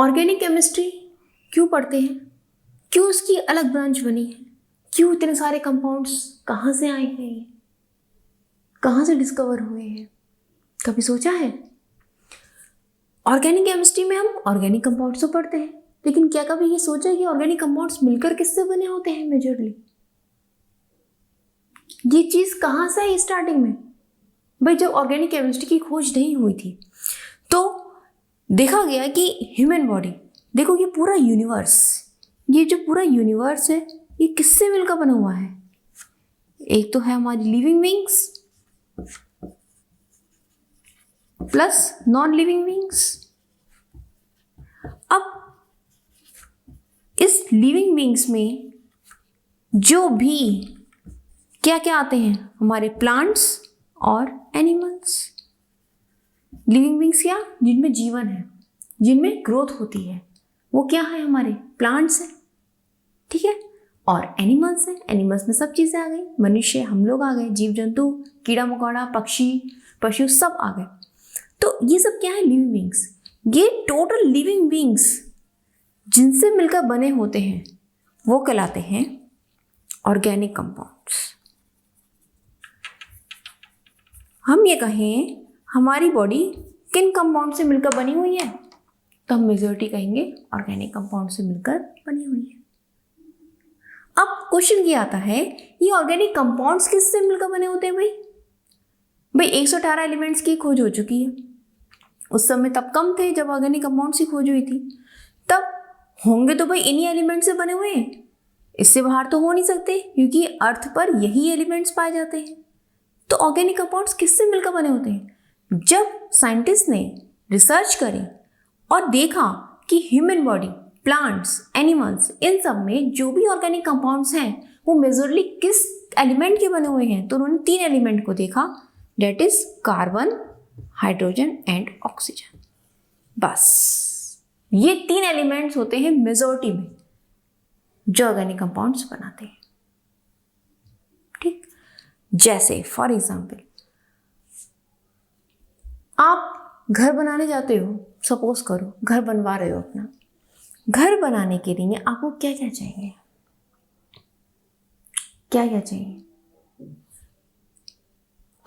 Organic chemistry क्यों पढ़ते हैं, क्यों उसकी अलग ब्रांच बनी है, क्यों इतने सारे कंपाउंड्स कहाँ से आए हैं, ये कहाँ से डिस्कवर हुए हैं, कभी सोचा है? ऑर्गेनिक केमिस्ट्री में हम ऑर्गेनिक कंपाउंड्स तो पढ़ते हैं, लेकिन क्या कभी ये सोचा है कि ऑर्गेनिक कंपाउंड्स मिलकर किससे बने होते हैं मेजरली? ये चीज़ कहाँ से है स्टार्टिंग में? भाई जब ऑर्गेनिक केमिस्ट्री की खोज नहीं हुई थी तो देखा गया कि ह्यूमन बॉडी, देखो ये पूरा यूनिवर्स, ये जो पूरा यूनिवर्स है ये किससे मिलकर बना हुआ है? एक तो है हमारी living beings plus non living beings. अब इस लिविंग बीइंग्स में जो भी क्या क्या आते हैं, हमारे प्लांट्स और एनिमल्स। लिविंग बीइंग्स क्या? जिनमें जीवन है, जिनमें ग्रोथ होती है, वो क्या है? हमारे प्लांट्स हैं, ठीक है। और एनिमल्स हैं, एनिमल्स में सब चीज़ें आ गई, मनुष्य, हम लोग आ गए, जीव जंतु, कीड़ा मकोड़ा, पक्षी, पशु सब आ गए। तो ये सब क्या है? Living beings. ये टोटल लिविंग बीइंग्स जिनसे मिलकर बने होते हैं वो कहलाते हैं ऑर्गेनिक कंपाउंड्स। हम ये कहें हमारी बॉडी किन कंपाउंड से मिलकर बनी हुई है, तो हम मेजॉरिटी कहेंगे ऑर्गेनिक कंपाउंड से मिलकर बनी हुई है। अब क्वेश्चन ये आता है, ये ऑर्गेनिक कंपाउंड्स किससे मिलकर बने होते हैं? भाई 118 एलिमेंट्स की खोज हो चुकी है। उस समय तब कम थे जब ऑर्गेनिक कंपाउंड्स की खोज हुई थी, तब होंगे तो भाई इन्हीं एलिमेंट से बने हुए हैं, इससे बाहर तो हो नहीं सकते क्योंकि अर्थ पर यही एलिमेंट्स पाए जाते हैं। तो ऑर्गेनिक कंपाउंड्स किससे मिलकर बने होते हैं? जब साइंटिस्ट ने रिसर्च करी और देखा कि ह्यूमन बॉडी, प्लांट्स, एनिमल्स, इन सब में जो भी ऑर्गेनिक कंपाउंड्स हैं वो मेजरली किस एलिमेंट के बने हुए हैं, तो उन्होंने 3 एलिमेंट को देखा, that is carbon, hydrogen and oxygen. बस ये 3 एलिमेंट्स होते हैं मेजॉरिटी में जो ऑर्गेनिक कंपाउंड्स बनाते हैं, ठीक। जैसे फॉर एग्जाम्पल आप घर बनाने जाते हो, सपोज करो घर बनवा रहे हो अपना। घर बनाने के लिए आपको क्या क्या चाहिए? क्या क्या चाहिए?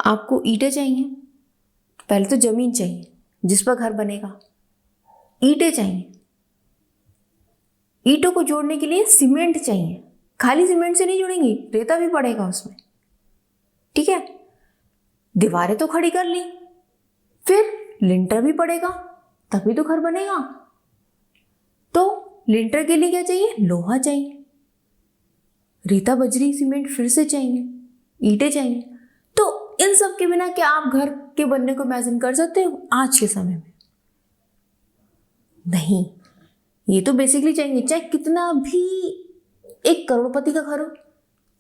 आपको ईंटें चाहिए, पहले तो जमीन चाहिए जिस पर घर बनेगा, ईंटें चाहिए, ईंटों को जोड़ने के लिए सीमेंट चाहिए, खाली सीमेंट से नहीं जुड़ेंगी, रेता भी पड़ेगा उसमें, ठीक है। दीवारें तो खड़ी कर ली, फिर लिंटर भी पड़ेगा, तभी तो घर बनेगा। तो लिंटर के लिए क्या चाहिए? लोहा चाहिए, रेता, बजरी, सीमेंट फिर से चाहिए, ईंटें चाहिए। तो इन सब के बिना क्या आप घर के बनने को इमेजिन कर सकते हो आज के समय में? नहीं। ये तो बेसिकली चाहिए, चाहे कितना भी एक करोड़पति का घर हो,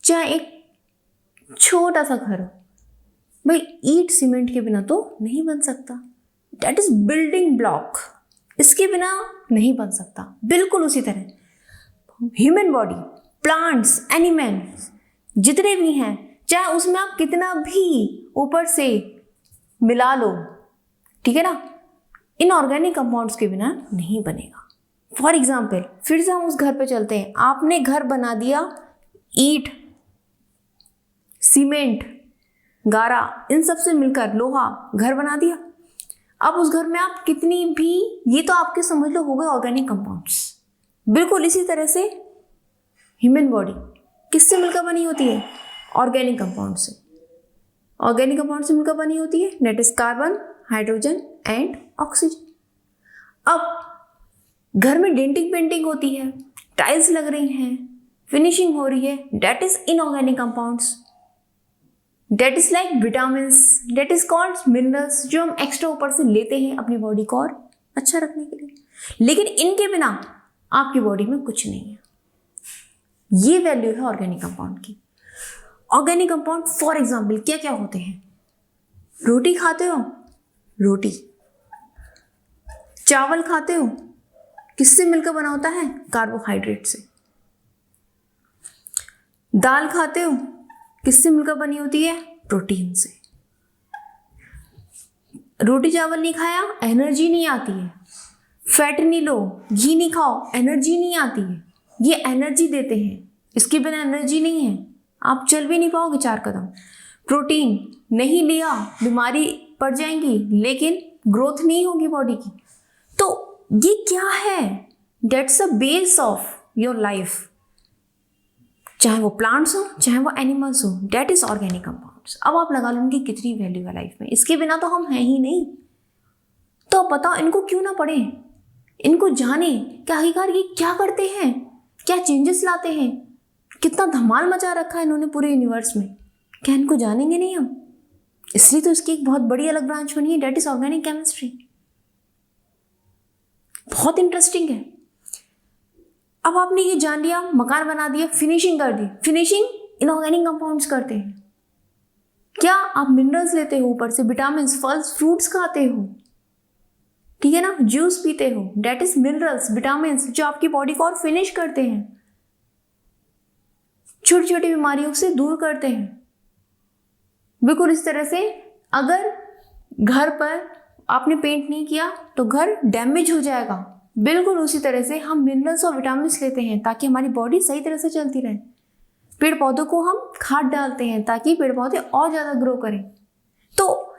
चाहे एक छोटा सा घर हो, भाई ईंट सीमेंट के बिना तो नहीं बन सकता। दैट इज बिल्डिंग ब्लॉक, इसके बिना नहीं बन सकता। बिल्कुल उसी तरह ह्यूमन बॉडी, प्लांट्स, एनिमल्स जितने भी हैं, चाहे उसमें आप कितना भी ऊपर से मिला लो, ठीक है ना, इन ऑर्गेनिक कंपाउंड्स के बिना नहीं बनेगा। फॉर एग्जाम्पल फिर से हम उस घर पे चलते हैं। आपने घर बना दिया, ईंट, सीमेंट, गारा, इन सब से मिलकर लोहा घर बना दिया। अब उस घर में आप कितनी भी, ये तो आपके समझ लो हो गए ऑर्गेनिक कंपाउंड्स। बिल्कुल इसी तरह से ह्यूमन बॉडी किससे मिलकर बनी होती है? ऑर्गेनिक कंपाउंड से। ऑर्गेनिक कंपाउंड से मिलकर बनी होती है, that is carbon, hydrogen and oxygen. अब घर में डेंटिंग पेंटिंग होती है, टाइल्स लग रही हैं, फिनिशिंग हो रही है, that is inorganic compounds. That is like vitamins, that is called minerals, जो हम एक्स्ट्रा ऊपर से लेते हैं अपनी बॉडी को और अच्छा रखने के लिए। लेकिन इनके बिना आपकी बॉडी में कुछ नहीं है। ये वैल्यू है ऑर्गेनिक कंपाउंड की। ऑर्गेनिक कंपाउंड फॉर एग्जाम्पल क्या क्या होते हैं? रोटी खाते हो, रोटी। चावल खाते हो, किससे मिलकर बना होता है? कार्बोहाइड्रेट से। दाल खाते हो, किससे मिलकर बनी होती है? प्रोटीन से। रोटी चावल नहीं खाया, एनर्जी नहीं आती है, फैट नहीं लो, घी नहीं खाओ, एनर्जी नहीं आती है। ये एनर्जी देते हैं, इसके बिना एनर्जी नहीं है, आप चल भी नहीं पाओगे 4 कदम। प्रोटीन नहीं लिया, बीमारी पड़ जाएंगी, लेकिन ग्रोथ नहीं होगी बॉडी की। तो ये क्या है? That's a base of your life, चाहे वो प्लांट्स हो चाहे वो एनिमल्स हो, दैट इज ऑर्गेनिक कंपाउंड्स। अब आप लगा लो उनकी कितनी वैल्यू है लाइफ में, इसके बिना तो हम हैं ही नहीं। तो बताओ इनको क्यों ना पढ़े, इनको जाने कि आखिरकार ये क्या करते हैं, क्या चेंजेस लाते हैं, कितना धमाल मचा रखा है इन्होंने पूरे यूनिवर्स में। क्या इनको जानेंगे नहीं हम? इसलिए तो इसकी एक बहुत बड़ी अलग ब्रांच बनी है, डेट इज ऑर्गेनिक केमिस्ट्री। बहुत इंटरेस्टिंग है। अब आपने ये जान लिया, मकान बना दिया, फिनिशिंग कर दी। फिनिशिंग इनऑर्गेनिक कंपाउंड्स करते हैं। क्या आप मिनरल्स लेते हो, ऊपर से विटामिन, फल्स, फ्रूट्स खाते हो, ठीक है ना, जूस पीते हो, डेट इज मिनरल्स, विटामिन जो आपकी बॉडी को और फिनिश करते हैं, छोटी छोटी बीमारियों से दूर करते हैं। बिल्कुल इस तरह से अगर घर पर आपने पेंट नहीं किया तो घर डैमेज हो जाएगा, बिल्कुल उसी तरह से हम मिनरल्स और विटामिन लेते हैं ताकि हमारी बॉडी सही तरह से चलती रहे। पेड़ पौधों को हम खाद डालते हैं ताकि पेड़ पौधे और ज़्यादा ग्रो करें। तो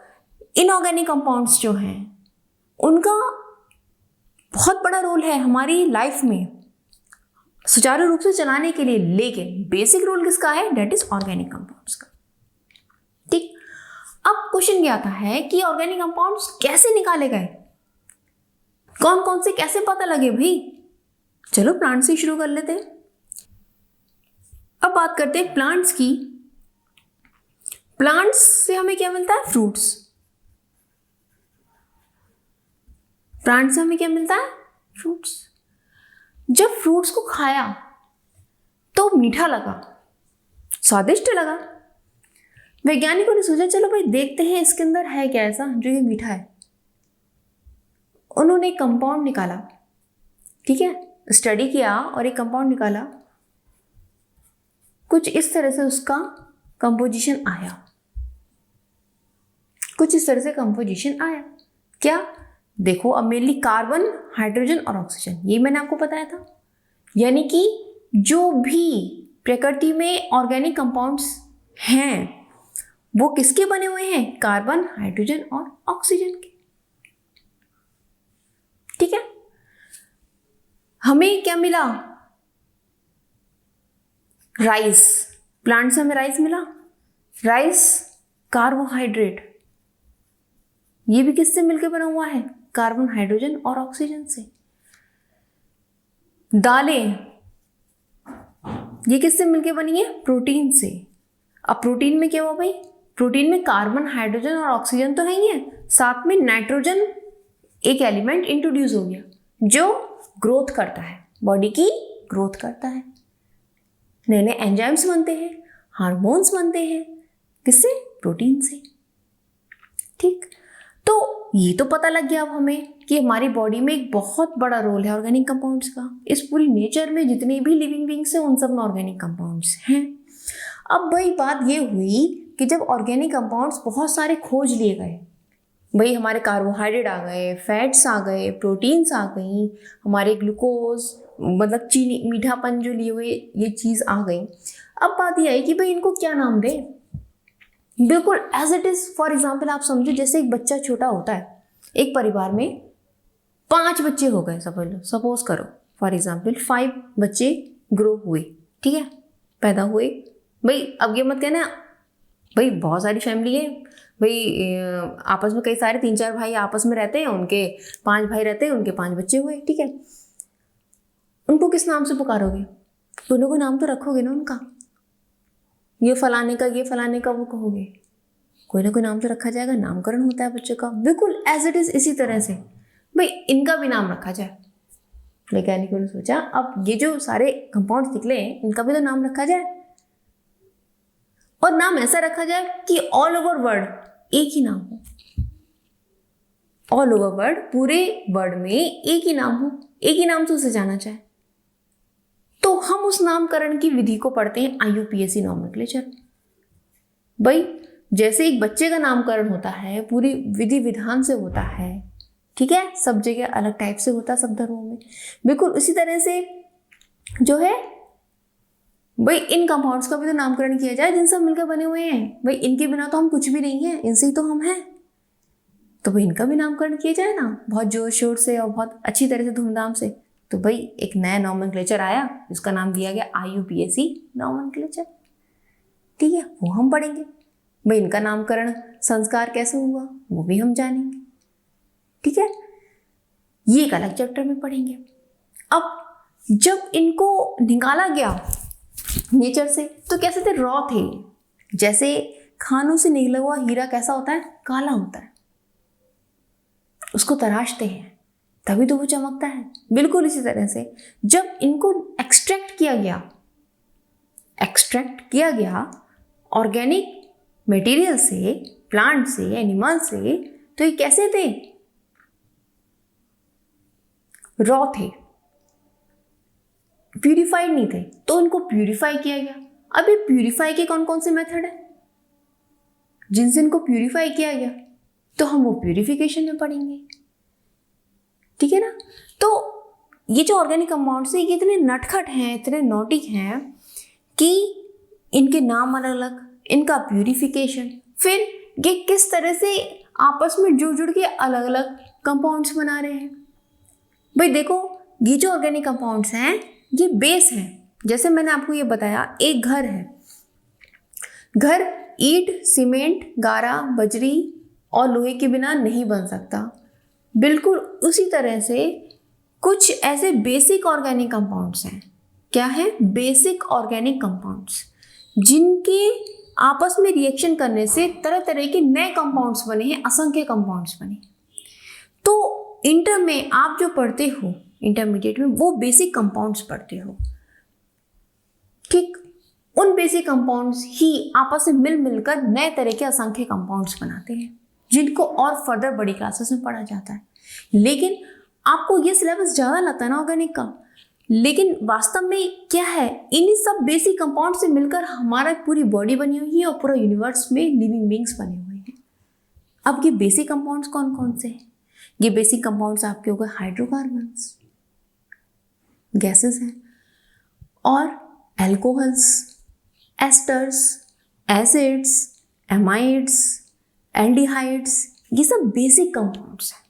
इनऑर्गेनिक कंपाउंड्स जो हैं उनका बहुत बड़ा रोल है हमारी लाइफ में सुचारू रूप से चलाने के लिए, लेकिन बेसिक रोल किसका है? डेट इज ऑर्गेनिक कंपाउंड्स का। ठीक, अब क्वेश्चन क्या आता है कि ऑर्गेनिक कंपाउंड्स कैसे निकाले गए, कौन कौन से कैसे पता लगे भाई? चलो प्लांट से शुरू कर लेते हैं। अब बात करते हैं प्लांट्स की। प्लांट्स से हमें क्या मिलता है? फ्रूट्स। प्लांट से हमें क्या मिलता है? फ्रूट्स। जब फ्रूट्स को खाया तो मीठा लगा, स्वादिष्ट लगा। वैज्ञानिकों ने सोचा चलो भाई देखते हैं इसके अंदर है क्या ऐसा जो ये मीठा है। उन्होंने एक कंपाउंड निकाला, ठीक है, स्टडी किया और एक कंपाउंड निकाला। कुछ इस तरह से उसका कंपोजिशन आया, कुछ इस तरह से कंपोजिशन आया। क्या? देखो, अब मेनली कार्बन, हाइड्रोजन और ऑक्सीजन, ये मैंने आपको बताया था। यानी कि जो भी प्रकृति में ऑर्गेनिक कंपाउंड्स हैं वो किसके बने हुए हैं? कार्बन, हाइड्रोजन और ऑक्सीजन के। ठीक है, हमें क्या मिला? राइस। प्लांट से हमें राइस मिला। राइस कार्बोहाइड्रेट, ये भी किससे मिलकर बना हुआ है? कार्बन, हाइड्रोजन और ऑक्सीजन से। दालें, ये किससे मिलकर बनी है? प्रोटीन से। अब प्रोटीन में क्या हुआ भाई? प्रोटीन में कार्बन, हाइड्रोजन और ऑक्सीजन तो है ही है, साथ में नाइट्रोजन एक एलिमेंट इंट्रोड्यूस हो गया जो ग्रोथ करता है, बॉडी की ग्रोथ करता है। नए नए एंजाइम्स बनते हैं, हार्मोन्स बनते हैं, किससे? प्रोटीन से। ठीक, तो ये तो पता लग गया अब हमें कि हमारी बॉडी में एक बहुत बड़ा रोल है ऑर्गेनिक कंपाउंड्स का। इस पूरी नेचर में जितनी भी लिविंग बीइंग्स हैं उन सब में ऑर्गेनिक कंपाउंड्स हैं। अब भाई बात ये हुई कि जब ऑर्गेनिक कंपाउंड्स बहुत सारे खोज लिए गए, भाई हमारे कार्बोहाइड्रेट आ गए, फैट्स आ गए, प्रोटीन्स आ गई, हमारे ग्लूकोज मतलब चीनी, मीठापन जो लिए हुए ये चीज़ आ गई। अब बात ये आई कि भाई इनको क्या नाम दें? बिल्कुल as it is. For example आप समझो जैसे एक बच्चा छोटा होता है, एक परिवार में 5 बच्चे हो गए, सपोज करो फॉर एग्जाम्पल 5 बच्चे ग्रो हुए, ठीक है, पैदा हुए। भाई अब ये मत कहना भाई बहुत सारी फैमिली है, भाई आपस में कई सारे 3-4 भाई आपस में रहते हैं, उनके 5 भाई रहते हैं, उनके 5 बच्चे हुए, ठीक है। उनको किस नाम से पुकारोगे? दोनों को नाम तो रखोगे ना उनका, ये फलाने का, ये फलाने का, वो कहोगे, कोई ना कोई नाम तो रखा जाएगा, नामकरण होता है बच्चों का। बिल्कुल एज इट इज इसी तरह से भाई इनका भी नाम रखा जाए। वैज्ञानिकों ने सोचा अब ये जो सारे कंपाउंड्स निकले हैं इनका भी तो नाम रखा जाए, और नाम ऐसा रखा जाए कि ऑल ओवर वर्ल्ड एक ही नाम हो, ऑल ओवर वर्ल्ड, पूरे वर्ल्ड में एक ही नाम हो, एक ही नाम से उसे जाना चाहे। तो हम उस नामकरण की विधि को पढ़ते हैं IUPAC नॉमेनक्लेचर। भाई जैसे एक बच्चे का नामकरण होता है, पूरी विधि विधान से होता है, ठीक है, सब जगह अलग टाइप से होता है, सब धर्मों में। बिल्कुल उसी तरह से जो है भाई इन कंपाउंड्स का भी तो नामकरण किया जाए जिनसे मिलकर बने हुए हैं। भाई इनके बिना तो हम कुछ भी नहीं है, इनसे ही तो हम हैं, तो भाई इनका भी नामकरण किया जाए ना, बहुत जोर शोर से और बहुत अच्छी तरह से, धूमधाम से। तो भाई एक नया नॉमेनक्लेचर आया जिसका नाम दिया गया IUPAC नॉमेनक्लेचर, ठीक है, वो हम पढ़ेंगे। भाई इनका नामकरण संस्कार कैसे हुआ वो भी हम जानेंगे, ठीक है, ये एक अलग चैप्टर में पढ़ेंगे। अब जब इनको निकाला गया नेचर से तो कैसे थे, रॉ थे। जैसे खानों से निकला हुआ हीरा कैसा होता है, काला होता है, उसको तराशते हैं तभी तो वो चमकता है। बिल्कुल इसी तरह से जब इनको एक्सट्रैक्ट किया गया ऑर्गेनिक मटेरियल से, प्लांट से, एनिमल से, तो ये कैसे थे, रॉ थे, प्यूरिफाइड नहीं थे, तो इनको प्यूरिफाई किया गया। अब ये प्यूरिफाई के कौन कौन से मेथड है जिनसे इनको प्यूरिफाई किया गया, तो हम वो प्यूरिफिकेशन में पढ़ेंगे, ठीक है ना। तो ये जो ऑर्गेनिक कंपाउंड्स हैं ये इतने नटखट हैं, इतने नॉटिक हैं कि इनके नाम अलग अलग, इनका प्यूरिफिकेशन, फिर ये किस तरह से आपस में जुड़ के अलग अलग कंपाउंड्स बना रहे हैं। भाई देखो ये जो ऑर्गेनिक कंपाउंड्स हैं ये बेस है। जैसे मैंने आपको ये बताया, एक घर है, घर ईंट, सीमेंट, गारा, बजरी और लोहे के बिना नहीं बन सकता। बिल्कुल उसी तरह से कुछ ऐसे बेसिक ऑर्गेनिक कंपाउंड्स हैं। क्या है, बेसिक ऑर्गेनिक कंपाउंड्स, जिनके आपस में रिएक्शन करने से तरह तरह के नए कंपाउंड्स बने हैं, असंख्य कंपाउंड्स बने। तो इंटर में आप जो पढ़ते हो, इंटरमीडिएट में, वो बेसिक कंपाउंड्स पढ़ते हो, ठीक। उन बेसिक कंपाउंड्स ही आपस में मिलकर नए तरह के असंख्य कंपाउंड्स बनाते हैं, जिनको और फर्दर बड़ी क्लासेस में पढ़ा जाता है। लेकिन आपको ये सिलेबस ज़्यादा लगता है ना ऑर्गेनिक का, लेकिन वास्तव में क्या है, इन्हीं सब बेसिक कंपाउंड से मिलकर हमारा पूरी बॉडी बनी हुई है और पूरा यूनिवर्स में लिविंग बींग्स बने हुए हैं। अब ये बेसिक कंपाउंड्स कौन कौन से हैं? ये बेसिक कंपाउंड्स आपके हो गए हाइड्रोकार्बन्स, गैसेस हैं, और alcohols, asters, acids, amides, aldehydes, ये सब बेसिक कंपाउंड्स हैं,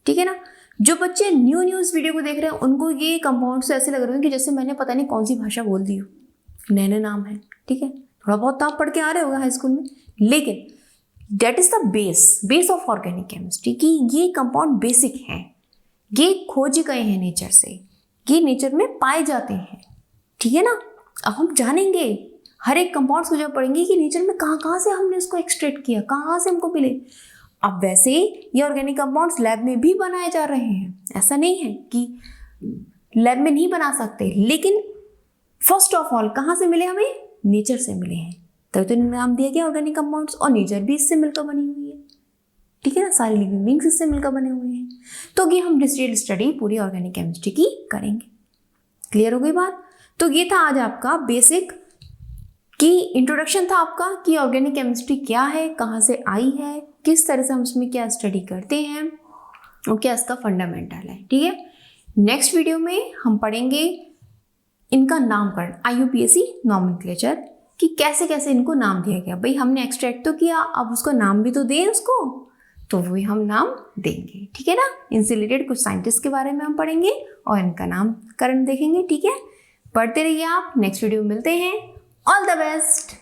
ठीक है ना। जो बच्चे न्यू इस वीडियो को देख रहे हैं उनको ये कंपाउंड्स ऐसे लग रहे हैं कि जैसे मैंने पता नहीं कौन सी भाषा बोल दी हो, नए नए नाम है, ठीक है। थोड़ा बहुत तो आप पढ़ के आ रहे होगा हाई स्कूल में, लेकिन that is the base of organic chemistry कि ये कंपाउंड बेसिक हैं, ये खोजे गए हैं नेचर से, ये नेचर में पाए जाते हैं, ठीक है ना। अब हम जानेंगे हर एक कंपाउंड्स को जब पढ़ेंगे कि नेचर में कहाँ से हमने इसको एक्सट्रैक्ट किया, कहाँ से हमको मिले। अब वैसे ये ऑर्गेनिक कंपाउंड्स लैब में भी बनाए जा रहे हैं, ऐसा नहीं है कि लैब में नहीं बना सकते, लेकिन फर्स्ट ऑफ ऑल कहाँ से मिले हमें, नेचर से मिले हैं, तभी तो नाम दिया गया ऑर्गेनिक कंपाउंड्स। और नेचर भी इससे मिलकर बनी हुई है, ठीक है ना, सारी लिविंग बींग्स इससे मिलकर बने हुए हैं। तो ये हम डिटेल स्टडी पूरी ऑर्गेनिक केमिस्ट्री की करेंगे। क्लियर हो गई बात। तो ये था आज आपका बेसिक की इंट्रोडक्शन था आपका कि ऑर्गेनिक केमिस्ट्री क्या है, कहाँ से आई है, किस तरह से हम उसमें क्या स्टडी करते हैं और क्या इसका फंडामेंटल है, ठीक है। नेक्स्ट वीडियो में हम पढ़ेंगे इनका नामकरण, IUPAC नॉमेनक्लेचर, कि कैसे कैसे इनको नाम दिया गया। भाई हमने एक्सट्रैक्ट तो किया, अब उसका नाम भी तो दें उसको, तो वही हम नाम देंगे, ठीक है ना। इनसे रिलेटेड कुछ साइंटिस्ट के बारे में हम पढ़ेंगे और इनका नामकरण देखेंगे, ठीक है। पढ़ते रहिए आप, नेक्स्ट वीडियो में मिलते हैं। All the best.